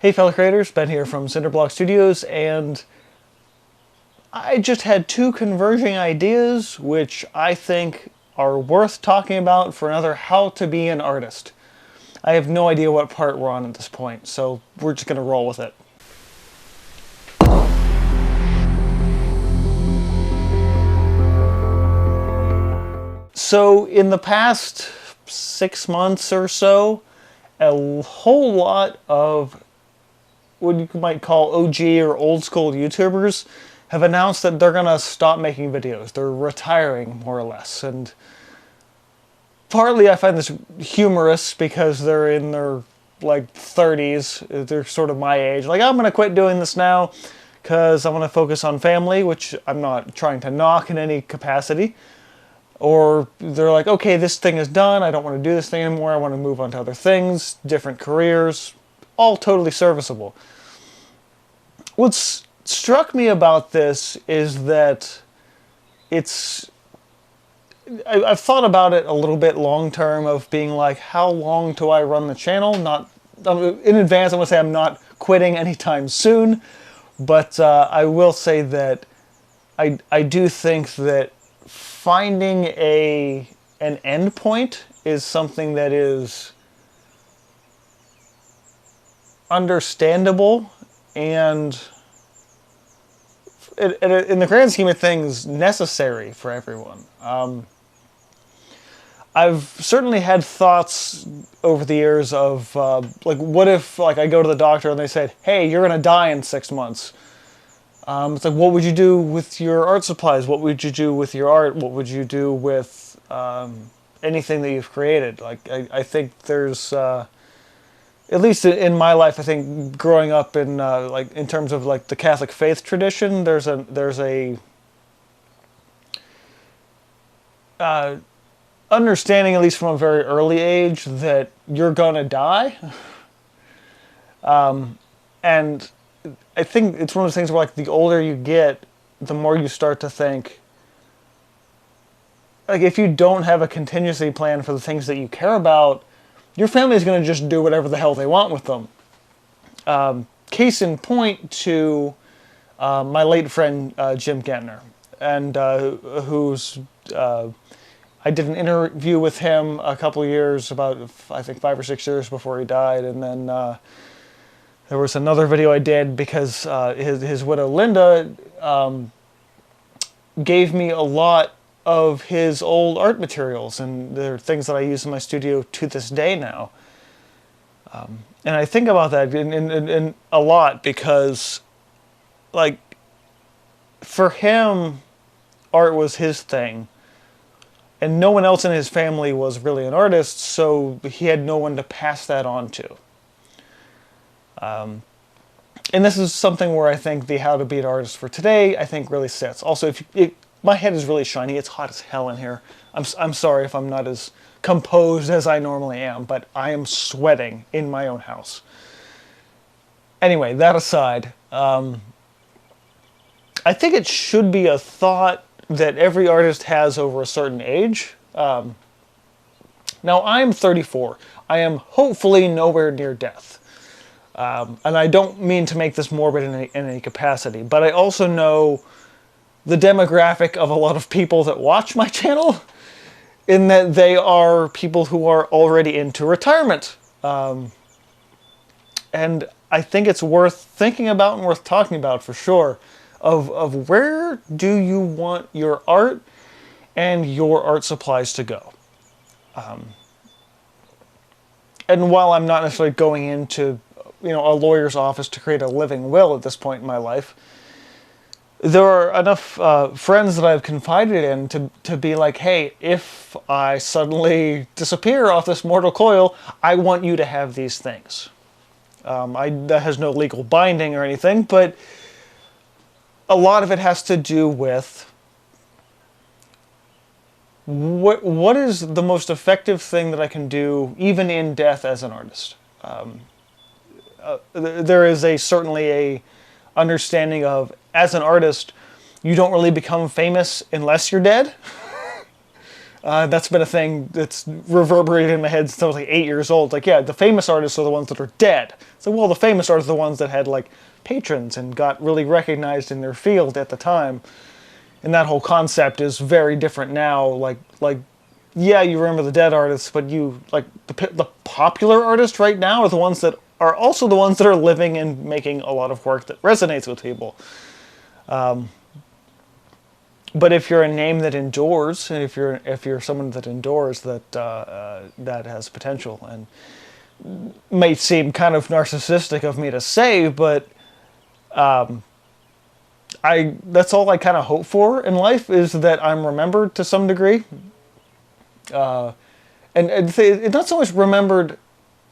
Hey fellow creators, Ben here from Cinder Studios, and I just had two converging ideas which I think are worth talking about for another How to Be an Artist. I have no idea what part we're on at this point, so we're just going to roll with it. So in the past 6 months or so, a whole lot of what you might call OG or old school YouTubers have announced that they're gonna stop making videos. They're retiring, more or less. And partly I find this humorous because they're in their like 30s. They're sort of my age. Like, I'm gonna quit doing this now because I want to focus on family, which I'm not trying to knock in any capacity. Or they're like, okay, this thing is done. I don't want to do this thing anymore. I want to move on to other things, different careers, all totally serviceable. What's struck me about this is that I've thought about it a little bit long term of being like, how long do I run the channel? Not in advance, I'm going to say I'm not quitting anytime soon, but I will say that I do think that finding an end point is something that is understandable and in the grand scheme of things necessary for everyone. I've certainly had thoughts over the years of like, what if like I go to the doctor and they said, hey, you're gonna die in 6 months. It's like, what would you do with your art supplies? What would you do with your art? What would you do with anything that you've created? Like, I think there's at least in my life, I think growing up in like in terms of like the Catholic faith tradition, there's a understanding, at least from a very early age, that you're gonna die, and I think it's one of those things where like the older you get, the more you start to think, like, if you don't have a contingency plan for the things that you care about, your family is going to just do whatever the hell they want with them. Case in point to my late friend Jim Gentner, and who's I did an interview with him a couple of years, about I think 5 or 6 years before he died, and then there was another video I did because his widow Linda gave me a lot of his old art materials, and they're things that I use in my studio to this day now. And I think about that in a lot because, like, for him, art was his thing, and no one else in his family was really an artist, so he had no one to pass that on to. And this is something where I think the How to Be an Artist for today, I think, really sits. Also, my head is really shiny. It's hot as hell in here. I'm sorry if I'm not as composed as I normally am, but I am sweating in my own house. Anyway, that aside, I think it should be a thought that every artist has over a certain age. Now, I'm 34. I am hopefully nowhere near death. And I don't mean to make this morbid in any capacity, but I also know the demographic of a lot of people that watch my channel, in that they are people who are already into retirement. And I think it's worth thinking about and worth talking about for sure, of where do you want your art and your art supplies to go. And while I'm not necessarily going into a lawyer's office to create a living will at this point in my life, there are enough friends that I've confided in to be like, hey, if I suddenly disappear off this mortal coil, I want you to have these things. That has no legal binding or anything, but a lot of it has to do with what is the most effective thing that I can do even in death as an artist. There is certainly a understanding of, as an artist, you don't really become famous unless you're dead. That's been a thing that's reverberated in my head since I was like 8 years old. Like, yeah, the famous artists are the ones that are dead. So, well, the famous artists are the ones that had, like, patrons and got really recognized in their field at the time. And that whole concept is very different now. Like, yeah, you remember the dead artists, but you, like, the popular artists right now are the ones that are also the ones that are living and making a lot of work that resonates with people. But if you're a name that endures, and if you're someone that endures, that has potential, and may seem kind of narcissistic of me to say, but that's all I kind of hope for in life, is that I'm remembered to some degree, and not so much remembered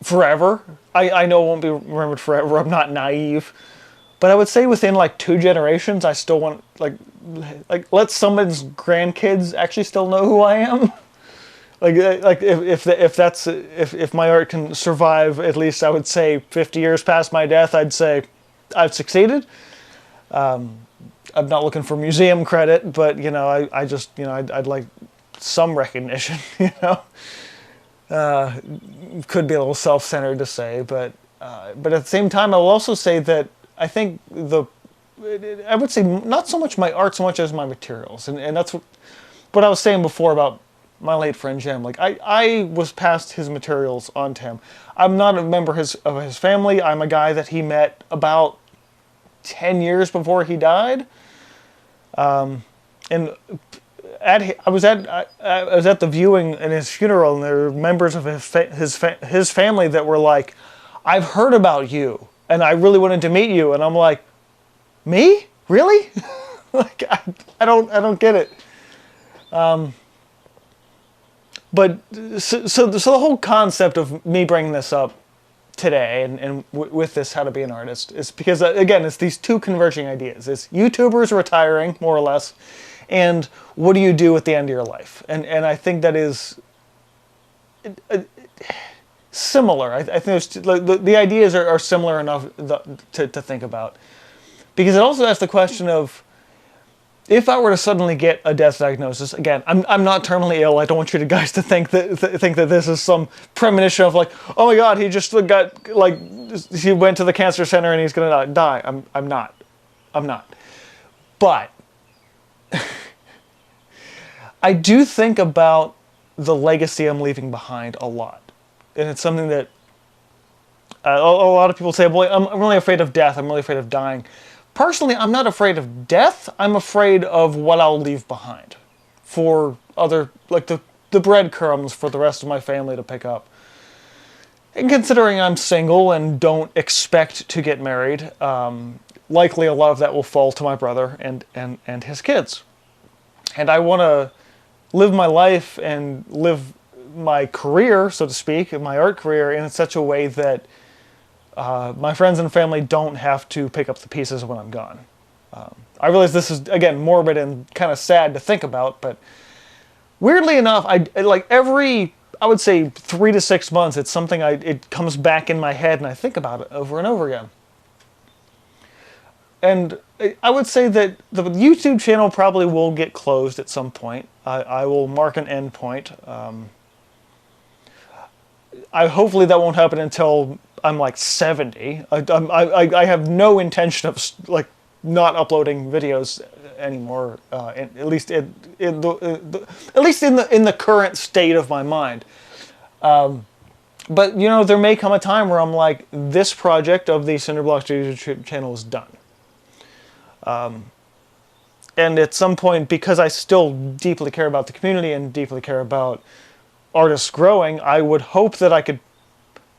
forever. I know it won't be remembered forever. I'm not naive. But I would say within like 2 generations, I still want like let someone's grandkids actually still know who I am. like if my art can survive, at least I would say 50 years past my death, I'd say I've succeeded. I'm not looking for museum credit, but I just I'd like some recognition. Could be a little self-centered to say, but at the same time, I will also say that I think I would say not so much my art so much as my materials, and that's what I was saying before about my late friend Jim. Like I was passed his materials on to him. I'm not a member of his family. I'm a guy that he met about 10 years before he died, and I was at the viewing in his funeral, and there were members of his family that were like, "I've heard about you, and I really wanted to meet you." And I'm like, "Me? Really?" Like I don't get it. But so the whole concept of me bringing this up today and with this How to Be an Artist is because, again, it's these two converging ideas. It's YouTubers retiring, more or less, and what do you do at the end of your life? And I think that is similar. I think the ideas are similar enough to think about. Because it also asks the question of, if I were to suddenly get a death diagnosis, again, I'm not terminally ill. I don't want you guys to think that this is some premonition of like, oh my God, he just got like, he went to the cancer center and he's gonna die. I'm not. But I do think about the legacy I'm leaving behind a lot, and it's something that a lot of people say, "Boy, I'm really afraid of death. I'm really afraid of dying." Personally, I'm not afraid of death. I'm afraid of what I'll leave behind for other, like the breadcrumbs for the rest of my family to pick up. And considering I'm single and don't expect to get married, likely a lot of that will fall to my brother and his kids. And I want to live my life and live my career, so to speak, my art career, in such a way that my friends and family don't have to pick up the pieces when I'm gone. I realize this is, again, morbid and kind of sad to think about, but weirdly enough, I would say 3 to 6 months, it's something it comes back in my head and I think about it over and over again. And I would say that the YouTube channel probably will get closed at some point. I will mark an end point. Hopefully that won't happen until I'm like 70. I have no intention of like not uploading videos anymore. At least in the current state of my mind. But there may come a time where I'm like, this project of the Cinder YouTube channel is done. And at some point, because I still deeply care about the community and deeply care about artists growing, I would hope that I could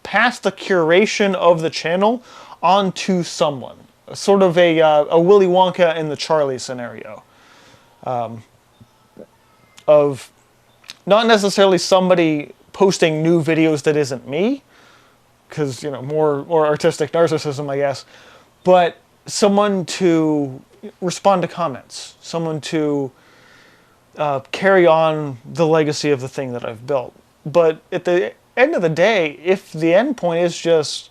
pass the curation of the channel on to someone. Sort of a Willy Wonka in the Charlie scenario. Of not necessarily somebody posting new videos that isn't me, because, more artistic narcissism, I guess, but someone to respond to comments, someone to carry on the legacy of the thing that I've built. But at the end of the day, if the end point is just,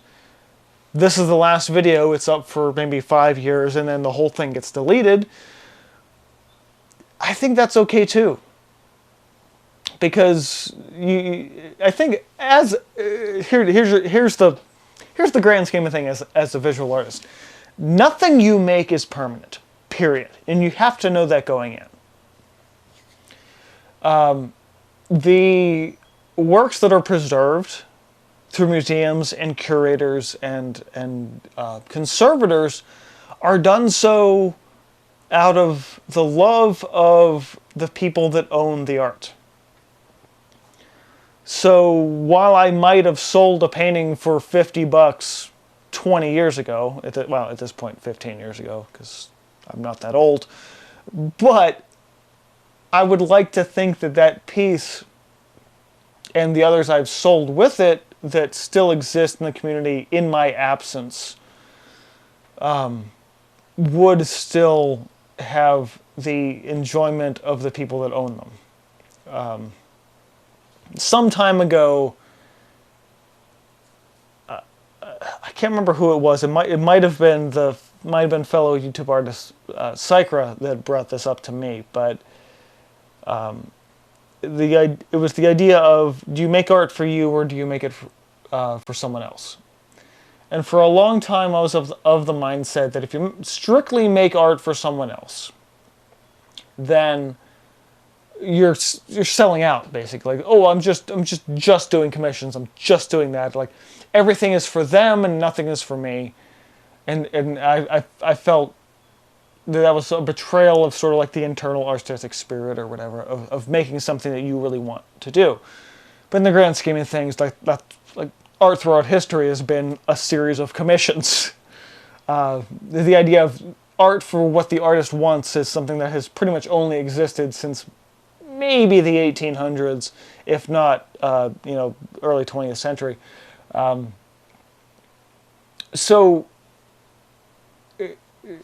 this is the last video, it's up for maybe 5 years, and then the whole thing gets deleted, I think that's okay too. because I think here's the grand scheme of things as a visual artist. Nothing you make is permanent, period, and you have to know that going in. The works that are preserved through museums and curators and conservators are done so out of the love of the people that own the art. So while I might have sold a painting for $50 20 years ago, at this point 15 years ago, because I'm not that old, but I would like to think that that piece and the others I've sold with it that still exist in the community in my absence would still have the enjoyment of the people that own them. Some time ago, I can't remember who it was. It might have been fellow YouTube artist Psychra that brought this up to me, but it was the idea of, do you make art for you or do you make it for someone else? And for a long time, I was of the mindset that if you strictly make art for someone else, then you're selling out, basically. Like, oh, I'm just doing commissions. I'm just doing that. Like, everything is for them and nothing is for me. And I felt that was a betrayal of sort of like the internal artistic spirit or whatever of making something that you really want to do. But in the grand scheme of things, like art throughout history has been a series of commissions. The idea of art for what the artist wants is something that has pretty much only existed since maybe the 1800s, if not early 20th century.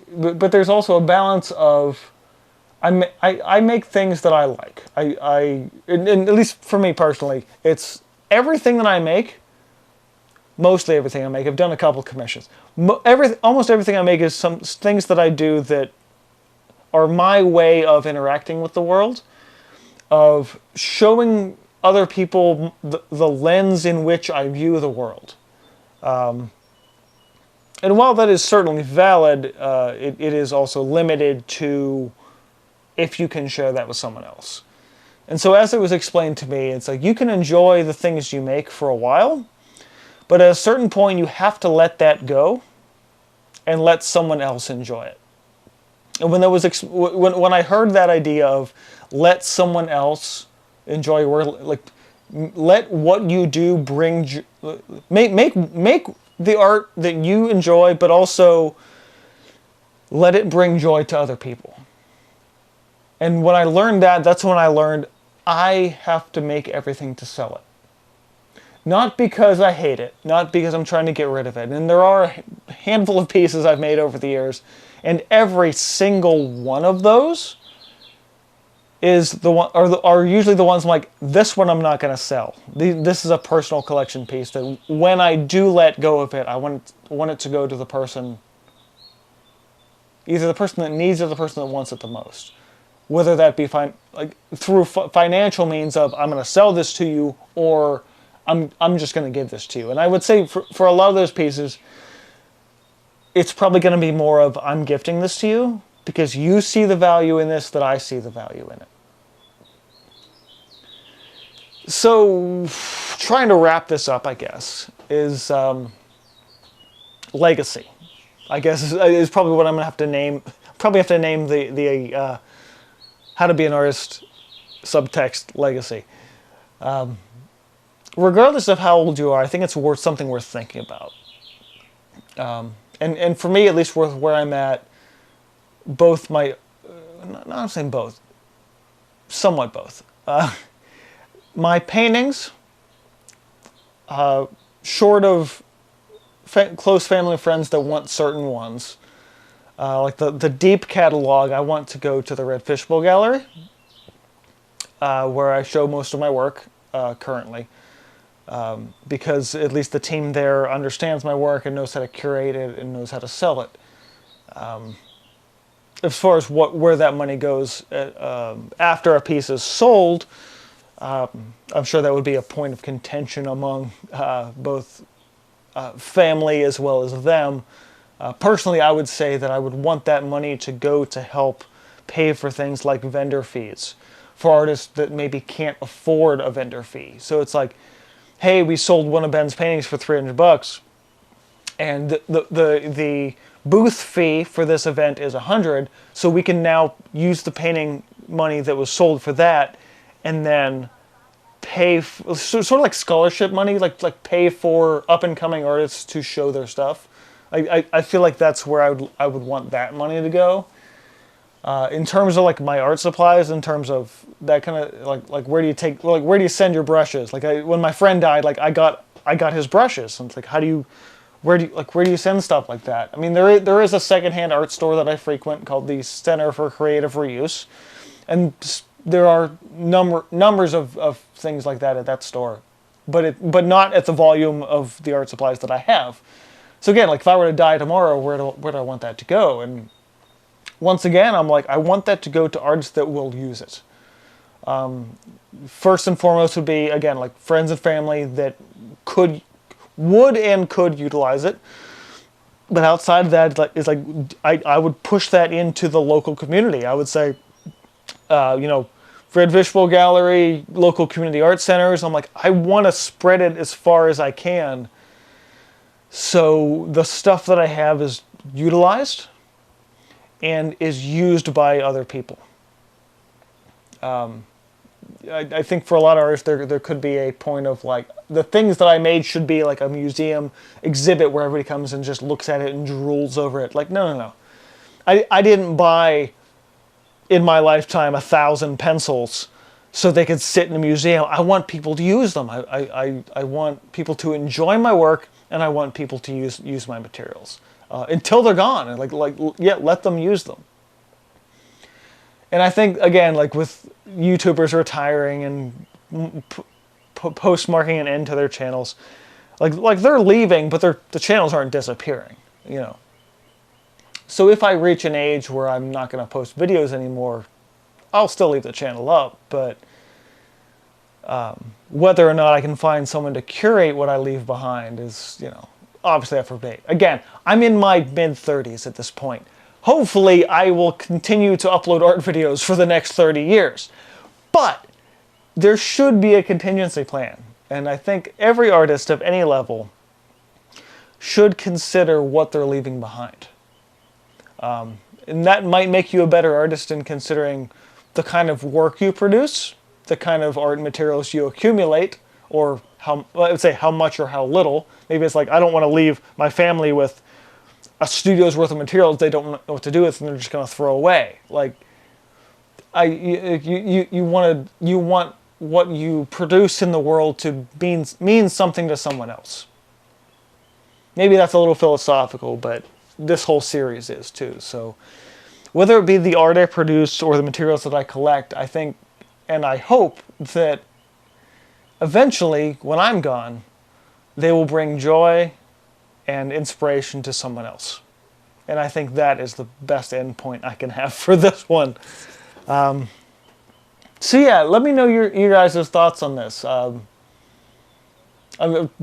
But there's also a balance of I make things that I like. And at least for me personally, it's everything that I make. Mostly everything I make. I've done a couple commissions. Almost everything I make is some things that I do that are my way of interacting with the world, of showing other people the lens in which I view the world. And while that is certainly valid, it is also limited to if you can share that with someone else. And so as it was explained to me, it's like you can enjoy the things you make for a while, but at a certain point you have to let that go and let someone else enjoy it. And when I heard that idea of let someone else enjoy your work, like let what you do make the art that you enjoy, but also let it bring joy to other people. And when I learned that, that's when I learned I have to make everything to sell it. Not because I hate it, not because I'm trying to get rid of it. And there are a handful of pieces I've made over the years, and every single one of those is the one, are usually the ones I'm like, this one I'm not going to sell. This is a personal collection piece that when I do let go of it, I want it to go to the person, either the person that needs it or the person that wants it the most. Whether that be through financial means of I'm going to sell this to you, or I'm just going to give this to you. And I would say for a lot of those pieces, it's probably going to be more of I'm gifting this to you because you see the value in this that I see the value in it. So trying to wrap this up, I guess, is legacy. I guess is probably what I'm going to have to name. Probably have to name the How to Be an Artist subtext legacy. Regardless of how old you are, I think it's something worth thinking about. And for me, at least, where I'm at, both my, I'm saying both, somewhat both. My paintings, short of close family and friends that want certain ones, like the deep catalog, I want to go to the Red Fishbowl Gallery, where I show most of my work currently. Because at least the team there understands my work and knows how to curate it and knows how to sell it. As far as where that money goes after a piece is sold, I'm sure that would be a point of contention among both family as well as them. Personally, I would say that I would want that money to go to help pay for things like vendor fees for artists that maybe can't afford a vendor fee. So it's like, hey, we sold one of Ben's paintings for $300, and the booth fee for this event is $100, so we can now use the painting money that was sold for that, and then pay sort of like scholarship money, like pay for up and coming artists to show their stuff. I feel like that's where I would want that money to go. In terms of like my art supplies, in terms of that kind of like where do you send your brushes? Like when my friend died, like I got his brushes. And it's like where do you send stuff like that? I mean, there is a secondhand art store that I frequent called the Center for Creative Reuse, and there are numbers of things like that at that store, but not at the volume of the art supplies that I have. So again, like if I were to die tomorrow, where do I want that to go? And once again, I'm like, I want that to go to artists that will use it. First and foremost would be, again, like friends and family that would and could utilize it. But outside of that, I would push that into the local community. I would say, Fred Fishbowl Gallery, local community art centers. I'm like, I want to spread it as far as I can, so the stuff that I have is utilized and is used by other people. I think for a lot of artists, there could be a point of like, the things that I made should be like a museum exhibit where everybody comes and just looks at it and drools over it. Like, no. I didn't buy, in my lifetime, 1,000 pencils so they could sit in a museum. I want people to use them. I want people to enjoy my work, and I want people to use my materials until they're gone. And let them use them. And I think, again, like with YouTubers retiring and postmarking an end to their channels, like they're leaving, but the channels aren't disappearing, you know. So if I reach an age where I'm not going to post videos anymore, I'll still leave the channel up, but whether or not I can find someone to curate what I leave behind is, obviously up for debate. Again, I'm in my mid-30s at this point. Hopefully, I will continue to upload art videos for the next 30 years. But there should be a contingency plan. And I think every artist of any level should consider what they're leaving behind. And that might make you a better artist in considering the kind of work you produce, the kind of art materials you accumulate, or I would say how much or how little. Maybe it's like, I don't want to leave my family with a studio's worth of materials they don't know what to do with and they're just going to throw away. Like, you want what you produce in the world to mean something to someone else. Maybe that's a little philosophical, but this whole series is too. So whether it be the art I produce or the materials that I collect, I think and I hope that eventually, when I'm gone, they will bring joy and inspiration to someone else. And I think that is the best end point I can have for this one. So yeah, let me know your guys' thoughts on this. I'm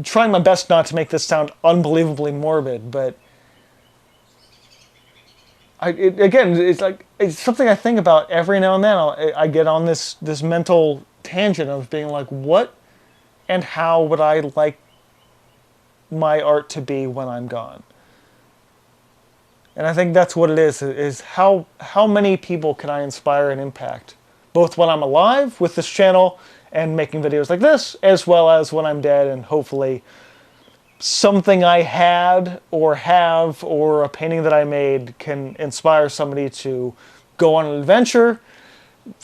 trying my best not to make this sound unbelievably morbid, but again, it's something I think about every now and then. I get on this mental tangent of being like, what and how would I like my art to be when I'm gone? And I think that's what it is how many people can I inspire and impact, both when I'm alive with this channel and making videos like this, as well as when I'm dead, and hopefully something I had or have or a painting that I made can inspire somebody to go on an adventure,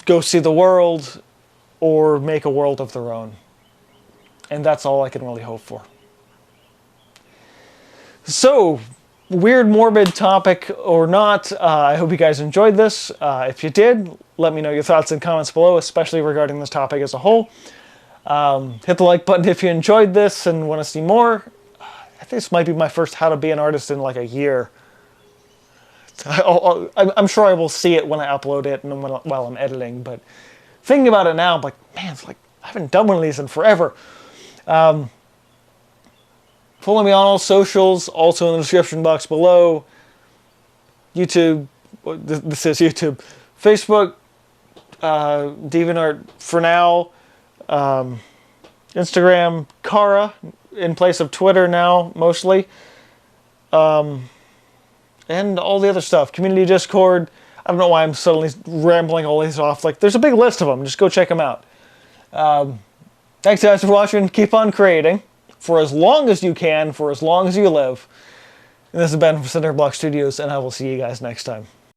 go see the world, or make a world of their own. And that's all I can really hope for. So, weird, morbid topic or not, I hope you guys enjoyed this. If you did, let me know your thoughts and comments below, especially regarding this topic as a whole. Hit the like button if you enjoyed this and want to see more. I think this might be my first How to Be an Artist in like a year. I'm sure I will see it when I upload it and while I'm editing, but thinking about it now, I'm like, man, it's like, I haven't done one of these in forever. Follow me on all socials, also in the description box below. YouTube, this is YouTube. Facebook, DeviantArt for now. Instagram, Kara, in place of Twitter now, mostly. And all the other stuff. Community Discord. I don't know why I'm suddenly rambling all these off. Like, there's a big list of them. Just go check them out. Thanks, guys, for watching. Keep on creating. For as long as you can, for as long as you live. And this has been from Cinder Studios, and I will see you guys next time.